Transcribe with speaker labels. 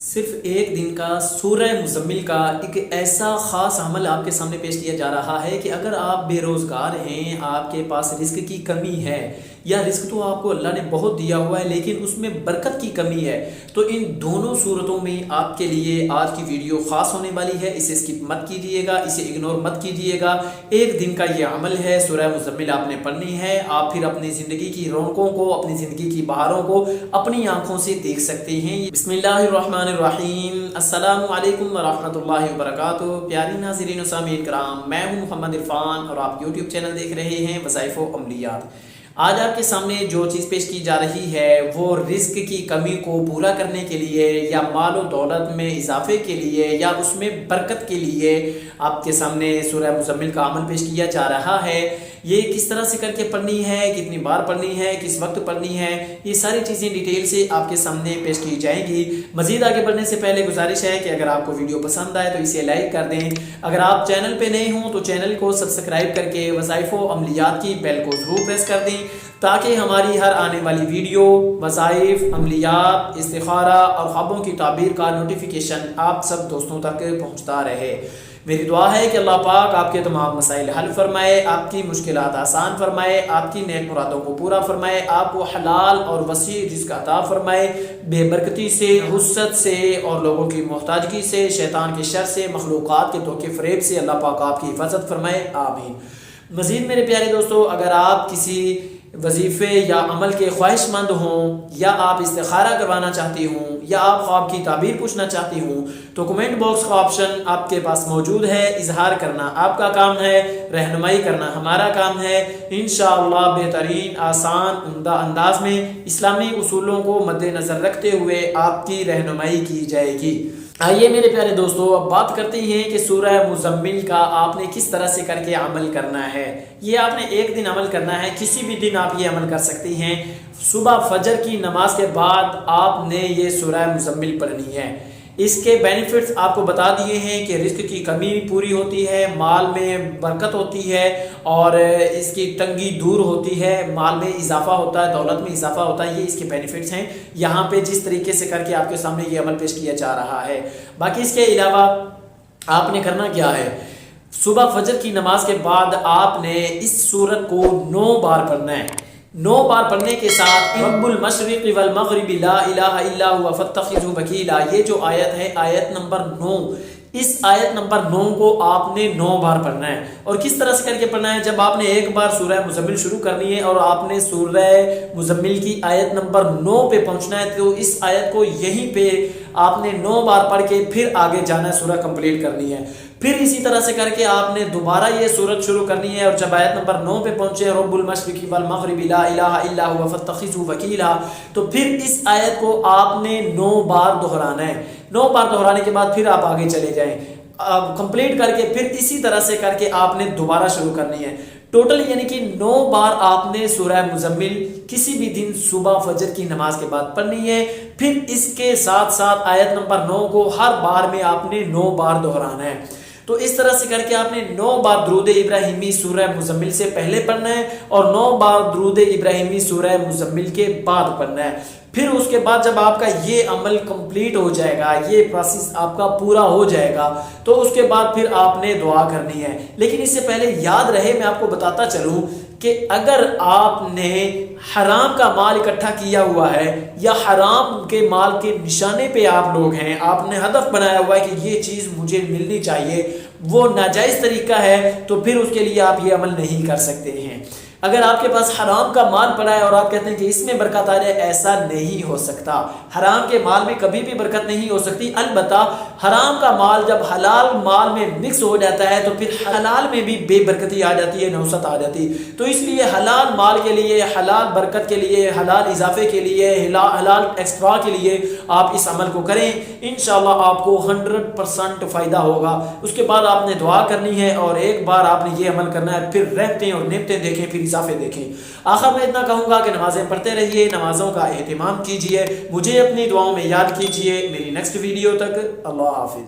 Speaker 1: صرف ایک دن کا سورہ مزمل کا ایک ایسا خاص عمل آپ کے سامنے پیش کیا جا رہا ہے کہ اگر آپ بے روزگار ہیں، آپ کے پاس رزق کی کمی ہے، یا رزق تو آپ کو اللہ نے بہت دیا ہوا ہے لیکن اس میں برکت کی کمی ہے، تو ان دونوں صورتوں میں آپ کے لیے آج کی ویڈیو خاص ہونے والی ہے۔ اسے اسکپ مت کیجیے گا، اسے اگنور مت کیجیے گا۔ ایک دن کا یہ عمل ہے، سورہ مزمل آپ نے پڑھنی ہے۔ آپ پھر اپنی زندگی کی رونقوں کو، اپنی زندگی کی بہاروں کو اپنی آنکھوں سے دیکھ سکتے ہیں۔ بسم اللہ الرحمن الرحیم۔ السلام علیکم ورحمۃ اللہ وبرکاتہ۔ پیاری ناظرین و سامعین کرام، میں ہوں محمد عرفان اور آپ یوٹیوب چینل دیکھ رہے ہیں وظائف و عملیات۔ آج آپ کے سامنے جو چیز پیش کی جا رہی ہے وہ رزق کی کمی کو پورا کرنے کے لیے، یا مال و دولت میں اضافے کے لیے، یا اس میں برکت کے لیے آپ کے سامنے سورہ مزمل کا عمل پیش کیا جا رہا ہے۔ یہ کس طرح سے کر کے پڑھنی ہے، کتنی بار پڑھنی ہے، کس وقت پڑھنی ہے، یہ ساری چیزیں ڈیٹیل سے آپ کے سامنے پیش کی جائیں گی۔ مزید آگے بڑھنے سے پہلے گزارش ہے کہ اگر آپ کو ویڈیو پسند آئے تو اسے لائک کر دیں۔ اگر آپ چینل پہ نئے ہوں تو چینل کو سبسکرائب کر کے وظائف و عملیات کی بیل کو ضرور پریس کر دیں، تاکہ ہماری ہر آنے والی ویڈیو، وظائف، عملیات، استخارہ اور خوابوں کی تعبیر کا نوٹیفیکیشن آپ سب دوستوں تک پہنچتا رہے۔ میری دعا ہے کہ اللہ پاک آپ کے تمام مسائل حل فرمائے، آپ کی مشکلات آسان فرمائے، آپ کی نیک مرادوں کو پورا فرمائے، آپ کو حلال اور وسیع رزق عطا فرمائے، بے برکتی سے، حسد سے اور لوگوں کی محتاجگی سے، شیطان کے شر سے، مخلوقات کے دھوکے فریب سے اللہ پاک آپ کی حفاظت فرمائے، آمین۔ مزید میرے پیارے دوستو، اگر آپ کسی وظیفے یا عمل کے خواہش مند ہوں، یا آپ استخارہ کروانا چاہتی ہوں، یا آپ خواب کی تعبیر پوچھنا چاہتی ہوں، تو کمنٹ باکس کا آپشن آپ کے پاس موجود ہے۔ اظہار کرنا آپ کا کام ہے، رہنمائی کرنا ہمارا کام ہے۔ انشاءاللہ بہترین، آسان، عمدہ انداز میں اسلامی اصولوں کو مد نظر رکھتے ہوئے آپ کی رہنمائی کی جائے گی۔ آئیے میرے پیارے دوستو، اب بات کرتے ہیں کہ سورہ مزمل کا آپ نے کس طرح سے کر کے عمل کرنا ہے۔ یہ آپ نے ایک دن عمل کرنا ہے، کسی بھی دن آپ یہ عمل کر سکتی ہیں۔ صبح فجر کی نماز کے بعد آپ نے یہ سورہ مزمل پڑھنی ہے۔ اس کے بینیفٹس آپ کو بتا دیے ہیں کہ رزق کی کمی پوری ہوتی ہے، مال میں برکت ہوتی ہے، اور اس کی تنگی دور ہوتی ہے، مال میں اضافہ ہوتا ہے، دولت میں اضافہ ہوتا ہے۔ یہ اس کے بینیفٹس ہیں یہاں پہ جس طریقے سے کر کے آپ کے سامنے یہ عمل پیش کیا جا رہا ہے۔ باقی اس کے علاوہ آپ نے کرنا کیا ہے، صبح فجر کی نماز کے بعد آپ نے اس سورت کو 9 بار پڑھنا ہے۔ 9 بار پڑھنے کے ساتھ رب المشرق والمغرب لا الہ الا هو فاتخذه وکیلا، یہ جو آیت ہے، آیت نمبر 9، اس آیت نمبر 9 کو آپ نے 9 بار پڑھنا ہے۔ اور کس طرح سے کر کے پڑھنا ہے، جب آپ نے ایک بار سورہ مزمل شروع کرنی ہے اور آپ نے سورہ مزمل کی آیت نمبر 9 پہ پہنچنا ہے، تو اس آیت کو یہیں پہ آپ نے 9 بار پڑھ کے پھر آگے جانا ہے، سورہ کمپلیٹ کرنی ہے۔ پھر اسی طرح سے کر کے آپ نے دوبارہ یہ سورت شروع کرنی ہے، اور جب آیت نمبر 9 پہ پہنچے رب المشرق والمغرب لا الہ الا هو فاتخذه وکیلا، تو پھر اس آیت کو آپ نے 9 بار دہرانا ہے۔ 9 بار دہرانے کے بعد پھر آپ آگے چلے جائیں، کمپلیٹ کر کے پھر اسی طرح سے کر کے آپ نے دوبارہ شروع کرنی ہے۔ ٹوٹل یعنی کہ 9 بار آپ نے سورہ مزمل کسی بھی دن صبح فجر کی نماز کے بعد پڑھنی ہے۔ پھر اس کے ساتھ ساتھ آیت نمبر 9 کو ہر بار میں آپ نے 9 بار دہرانا ہے۔ تو اس طرح سے کر کے آپ نے 9 بار درود ابراہیمی سورہ مزمل سے پہلے پڑھنا ہے، اور 9 بار درود ابراہیمی سورہ مزمل کے بعد پڑھنا ہے۔ پھر اس کے بعد جب آپ کا یہ عمل کمپلیٹ ہو جائے گا، یہ پروسیس آپ کا پورا ہو جائے گا، تو اس کے بعد پھر آپ نے دعا کرنی ہے۔ لیکن اس سے پہلے یاد رہے، میں آپ کو بتاتا چلوں کہ اگر آپ نے حرام کا مال اکٹھا کیا ہوا ہے، یا حرام کے مال کے نشانے پہ آپ لوگ ہیں، آپ نے ہدف بنایا ہوا ہے کہ یہ چیز مجھے ملنی چاہیے، وہ ناجائز طریقہ ہے، تو پھر اس کے لیے آپ یہ عمل نہیں کر سکتے ہیں۔ اگر آپ کے پاس حرام کا مال پڑا ہے اور آپ کہتے ہیں کہ اس میں برکت آ جائے، ایسا نہیں ہو سکتا۔ حرام کے مال میں کبھی بھی برکت نہیں ہو سکتی۔ البتہ حرام کا مال جب حلال مال میں مکس ہو جاتا ہے تو پھر حلال میں بھی بے برکتی آ جاتی ہے، نحوست آ جاتی۔ تو اس لیے حلال مال کے لیے، حلال برکت کے لیے، حلال اضافے کے لیے، حلال ایکسٹرا کے لیے آپ اس عمل کو کریں، انشاءاللہ آپ کو 100% فائدہ ہوگا۔ اس کے بعد آپ نے دعا کرنی ہے، اور ایک بار آپ نے یہ عمل کرنا ہے، پھر رہتے اور نعمتیں دیکھیں، پھر اضافے دیکھیں۔ آخر میں اتنا کہوں گا کہ نمازیں پڑھتے رہیے، نمازوں کا اہتمام کیجیے، مجھے اپنی دعاؤں میں یاد کیجیے۔ میری نیکسٹ ویڈیو تک اللہ حافظ۔